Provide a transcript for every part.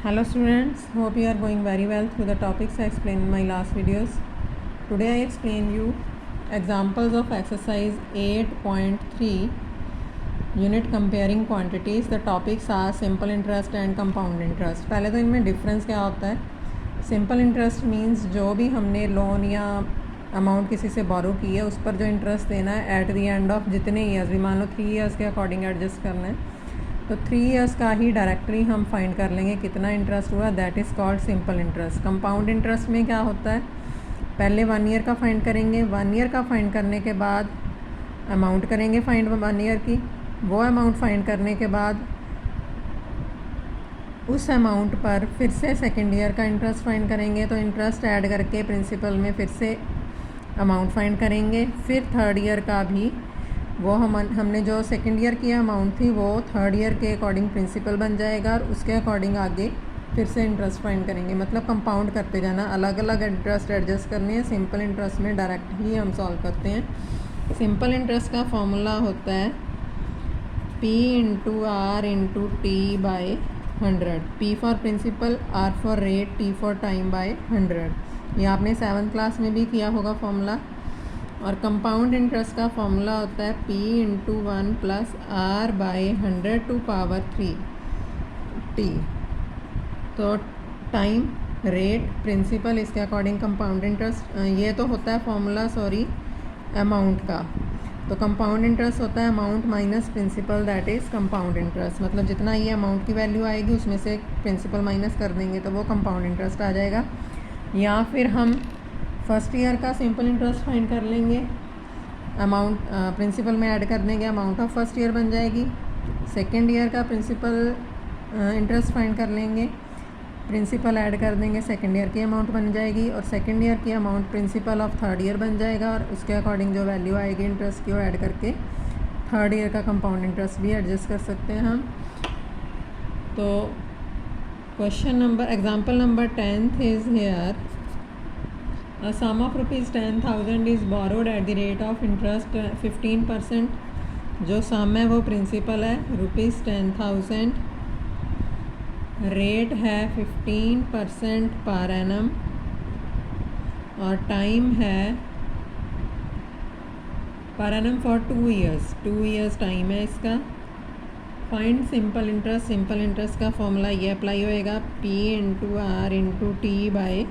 Hello students, hope you are going very well through the topics I explained in my last videos. Today I explain you examples of exercise 8.3 unit comparing quantities. The topics are simple interest and compound interest. पहले तो इनमें difference क्या होता है. Simple interest means जो भी हमने loan या अमाउंट किसी से बोरो की है उस पर जो इंटरेस्ट देना है एट दी एंड ऑफ जितने ईयर्स भी, मान लो 3 ईयर्स के अकॉर्डिंग एडजस्ट करना है, तो 3 ईयर्स का ही डायरेक्टली हम फाइंड कर लेंगे कितना इंटरेस्ट हुआ. That is called simple interest. Compound interest में क्या होता है, पहले 1 ईयर का फाइंड करेंगे. 1 ईयर का फाइंड करने के बाद अमाउंट करेंगे फाइंड 1 ईयर की. वो अमाउंट फाइंड करने के बाद उस अमाउंट पर फिर से सेकेंड ईयर का इंटरेस्ट फाइंड करेंगे. तो इंटरेस्ट ऐड करके प्रिंसिपल में फिर से अमाउंट फाइंड करेंगे. फिर थर्ड ईयर का भी वो हमने जो सेकेंड ईयर की अमाउंट थी वो थर्ड ईयर के अकॉर्डिंग प्रिंसिपल बन जाएगा और उसके अकॉर्डिंग आगे फिर से इंटरेस्ट फाइंड करेंगे. मतलब कंपाउंड करते जाना, अलग अलग इंटरेस्ट एडजस्ट करने हैं. सिंपल इंटरेस्ट में डायरेक्ट ही हम सॉल्व करते हैं. सिंपल इंटरेस्ट का फॉर्मूला होता है P into R into T by 100. P for principal, R for rate, T for time by 100. ये आपने 7th क्लास में भी किया होगा फॉर्मूला. और कंपाउंड इंटरेस्ट का फॉर्मूला होता है P into 1 plus R by 100 to power 3 T. तो टाइम, रेट, प्रिंसिपल, इसके अकॉर्डिंग कंपाउंड इंटरेस्ट. ये तो होता है फॉर्मूला अमाउंट का. तो कंपाउंड इंटरेस्ट होता है amount minus principal, that is compound interest. मतलब जितना ये अमाउंट की वैल्यू आएगी उसमें से प्रिंसिपल माइनस कर देंगे तो वो कंपाउंड इंटरेस्ट आ जाएगा. या फिर हम फर्स्ट ईयर का सिंपल इंटरेस्ट फाइंड कर लेंगे, अमाउंट प्रिंसिपल में ऐड कर देंगे, अमाउंट ऑफ फर्स्ट ईयर बन जाएगी. सेकेंड ईयर का प्रिंसिपल इंटरेस्ट फाइंड कर लेंगे, प्रिंसिपल ऐड कर देंगे, सेकेंड ईयर की अमाउंट बन जाएगी. और सेकेंड ईयर की amount principle of third year बन जाएगा और उसके अकॉर्डिंग जो वैल्यू आएगी इंटरेस्ट की वो ऐड करके थर्ड ईयर का कंपाउंड इंटरेस्ट भी एडजस्ट कर सकते हैं हम. तो question number, example number 10th is here. A sum of rupees 10,000 is borrowed at the rate of interest 15%. जो सम है वो प्रिंसिपल है ₹10,000, रेट है 15% पर एनम और टाइम है पर annum for 2 years. 2 years time है इसका. Find simple interest. Simple interest का फॉर्मूला ये अप्लाई होएगा P into R into T by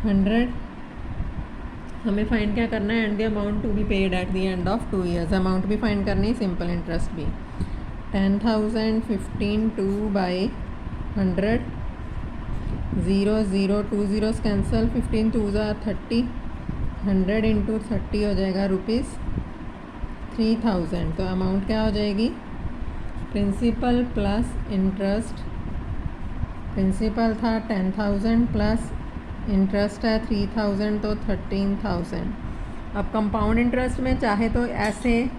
100. हमें फाइंड क्या करना है, and the amount to be paid at the end of 2 years. Amount भी फाइंड करनी है, सिंपल इंटरेस्ट भी. 10,000 15 2 बाई 100. 0 0 2 zeros कैंसल, 15 2 ज़ा 30. 100 इंटू 30 हो जाएगा ₹3,000. तो अमाउंट क्या हो जाएगी, प्रिंसिपल प्लस इंटरेस्ट. प्रिंसिपल था 10,000 प्लस इंटरेस्ट है 3,000 तो 13,000. अब कंपाउंड इंटरेस्ट में चाहे तो ऐसे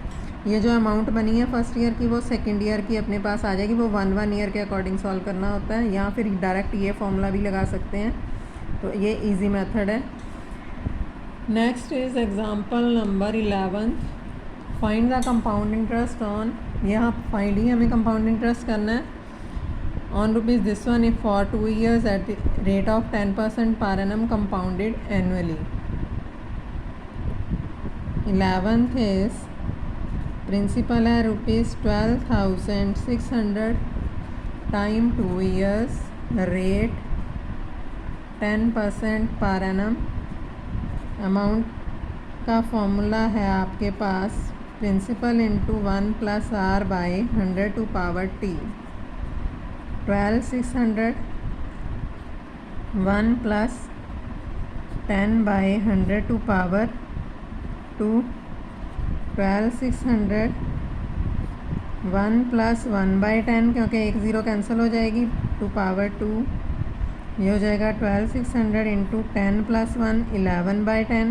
ये जो अमाउंट बनी है फर्स्ट ईयर की वो सेकेंड ईयर की अपने पास आ जाएगी. वो 1 ईयर के अकॉर्डिंग सॉल्व करना होता है, या फिर डायरेक्ट ये फॉर्मूला भी लगा सकते हैं. तो ये इजी मेथड है. Next is example number 11. Find the compound interest on. यहाँ फाइंड ही हमें कंपाउंड इंटरेस्ट करना है on rupees this one if for 2 years at the rate of 10% per annum compounded annually. 11th is principal है ₹12,600 time 2 years, rate 10% per annum. Amount का formula है आपके पास principal into 1 plus R by 100 to power T. 12,600 1 plus 10 by 100 to power 2. 12,600 1 plus 1 by 10 क्योंकि 1 zero cancel हो जाएगी, to power 2. ये हो जाएगा 12,600 इंटू 10 प्लस 1 11 बाई 10.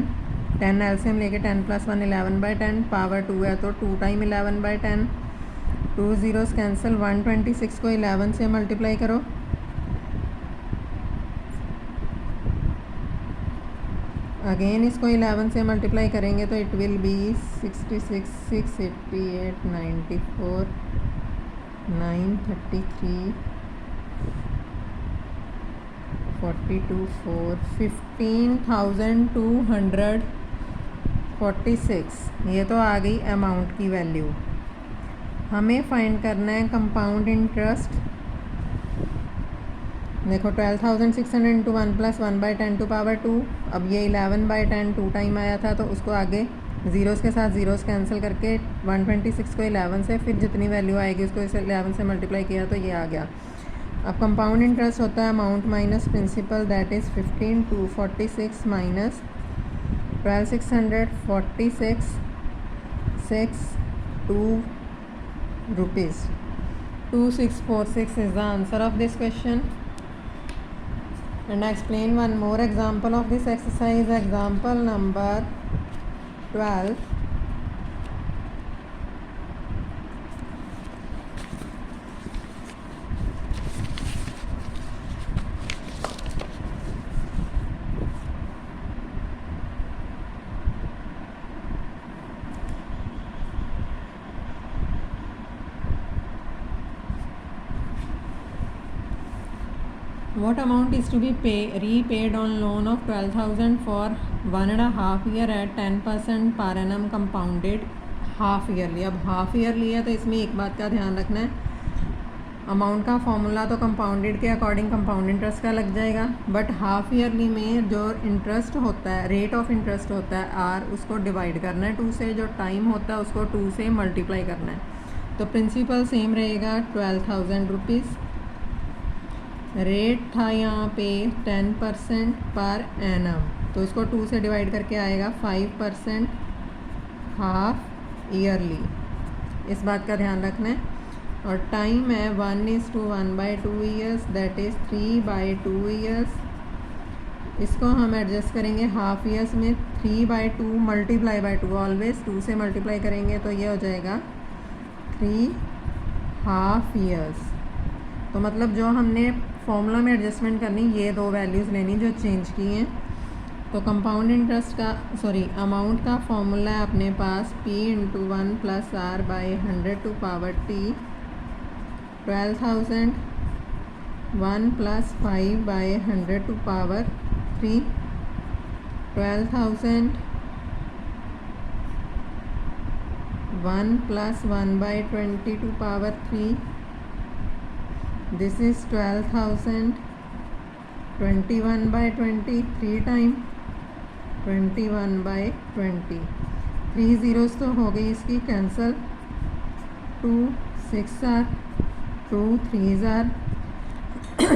10 एलसीएम लेके 10 प्लस 1 11 बाई 10. पावर 2 है तो 2 टाइम 11 बाई 10. 2 zeros cancel. 126 को 11 से मल्टीप्लाई करो. अगेन इसको 11 से मल्टीप्लाई करेंगे तो इट विल बी 66 688 94 933 42 4 15,246 ये तो आ गई अमाउंट की वैल्यू। हमें फाइंड करना है कंपाउंड इंटरेस्ट। देखो 12,600 इंटू 1 प्लस 1/10 टू पावर 2। अब ये 11/10 2 टाइम आया था, तो उसको आगे ज़ीरोज़ के साथ ज़ीरोज़ कैंसिल करके 126 को 11 से, फिर जितनी वैल्यू आएगी उसको इसे 11 से मल्टीप्लाई किया तो ये आ गया। अब कंपाउंड इंटरेस्ट होता है amount minus principal, that is 15,246 minus 12,646 2 rupees 2646 is the answer of this question. And I explain one more example of this exercise. Example number 12. What amount is to be repaid on loan of 12,000 for 1.5 year at 10% per annum compounded half yearly. अब half yearly है तो इसमें एक बात का ध्यान रखना है, अमाउंट का फॉर्मूला तो कंपाउंडेड के अकॉर्डिंग कंपाउंड इंटरेस्ट का लग जाएगा, बट हाफ ईयरली में जो इंटरेस्ट होता है, रेट ऑफ इंटरेस्ट होता है आर, उसको डिवाइड करना है 2 से, जो टाइम होता है उसको 2 से मल्टीप्लाई करना है। तो प्रिंसिपल सेम रहेगा 12,000 रुपीज़। रेट था यहाँ पे 10% पर एनम, तो इसको 2 से डिवाइड करके आएगा 5% हाफ ईयरली, इस बात का ध्यान रखना है। और टाइम है 1:1/2 ईयर्स, दैट इज़ 3/2 ईयर्स। इसको हम एडजस्ट करेंगे हाफ ईयर्स में, 3/2 मल्टीप्लाई बाई 2, ऑलवेज 2 से मल्टीप्लाई करेंगे तो ये हो जाएगा 3 हाफ ईयर्स। तो मतलब जो हमने फॉर्मूला में एडजस्टमेंट करनी, ये दो वैल्यूज़ लेनी जो चेंज की हैं। तो कंपाउंड इंटरेस्ट का अमाउंट का फॉर्मूला है अपने पास P × 1 + R/100 to power T। 12,000 1 + 5/100 to power 3। 12,000 1 + 1/20 to power 3। This is 12,000 21/20, 3 time 21/20। 3 zeros तो हो गई इसकी कैंसिल, 2 6 आर 2 3 आर।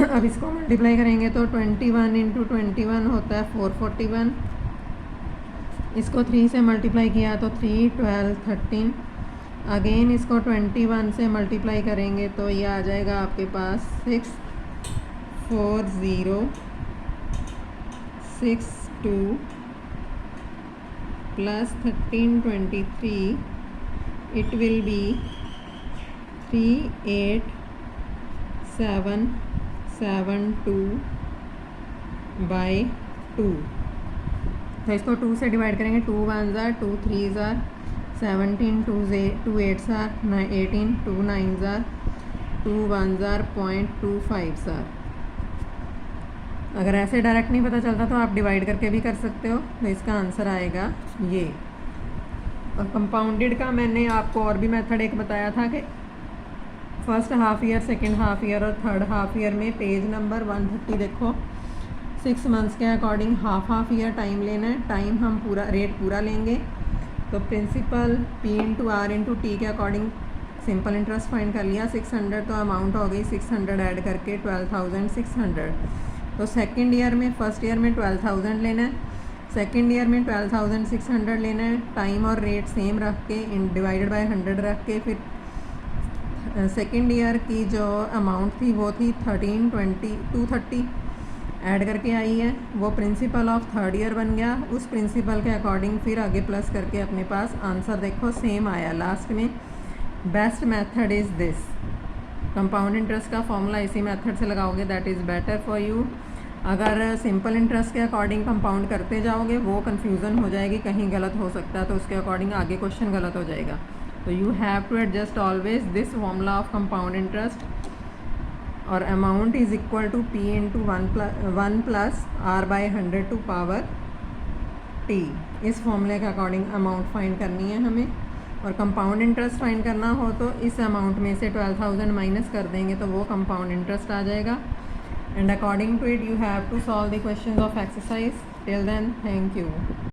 अब इसको मल्टीप्लाई करेंगे तो 21 × 21 होता है 441। इसको 3 से मल्टीप्लाई किया तो 3 12 13। अगेन इसको 21 से मल्टीप्लाई करेंगे तो ये आ जाएगा आपके पास 64062 + 1323, it will be 38,772/2। तो इसको 2 से डिवाइड करेंगे, 2 1 ज़ार 2 3 ज़ार 17, 2 8 ज़ार 18, 2 9 ज़ार 2 1 ज़ार 0.25 ज़ार। अगर ऐसे डायरेक्ट नहीं पता चलता तो आप डिवाइड करके भी कर सकते हो, तो इसका आंसर आएगा ये। और कंपाउंडेड का मैंने आपको और भी मेथड एक बताया था कि first half year, second half year और थर्ड हाफ ईयर में पेज नंबर 130 देखो, 6 मंथ्स के अकॉर्डिंग हाफ ईयर टाइम लेना है। टाइम हम पूरा रेट पूरा लेंगे, तो प्रिंसिपल P × R × T के अकॉर्डिंग सिंपल इंटरेस्ट फाइंड कर लिया 600, तो अमाउंट हो गई 600 ऐड करके 12,600। तो सेकंड ईयर में, फर्स्ट ईयर में 12,000 लेना है, सेकंड ईयर में 12,600 लेना है। टाइम और रेट सेम रख के डिवाइडेड बाय 100 रख के, फिर सेकंड ईयर की जो अमाउंट थी वो थी 230 ऐड करके आई है, वो प्रिंसिपल ऑफ थर्ड ईयर बन गया। उस प्रिंसिपल के अकॉर्डिंग फिर आगे प्लस करके अपने पास आंसर देखो सेम आया लास्ट में। Best method is this, compound interest का फॉर्मूला इसी मेथड से लगाओगे, that is better for you. अगर सिंपल इंटरेस्ट के अकॉर्डिंग कंपाउंड करते जाओगे वो कन्फ्यूज़न हो जाएगी, कहीं गलत हो सकता है, तो उसके अकॉर्डिंग आगे क्वेश्चन गलत हो जाएगा। तो you have to adjust always this formula of compound interest. और amount is equal to P into 1 plus R by 100 to power T। इस फॉर्मूले के अकॉर्डिंग अमाउंट फाइंड करनी है हमें। और कंपाउंड इंटरेस्ट फाइंड करना हो तो इस अमाउंट में से 12,000 माइनस कर देंगे तो वो कंपाउंड इंटरेस्ट आ जाएगा। And according to it you have to solve the questions of exercise. Till then, thank you.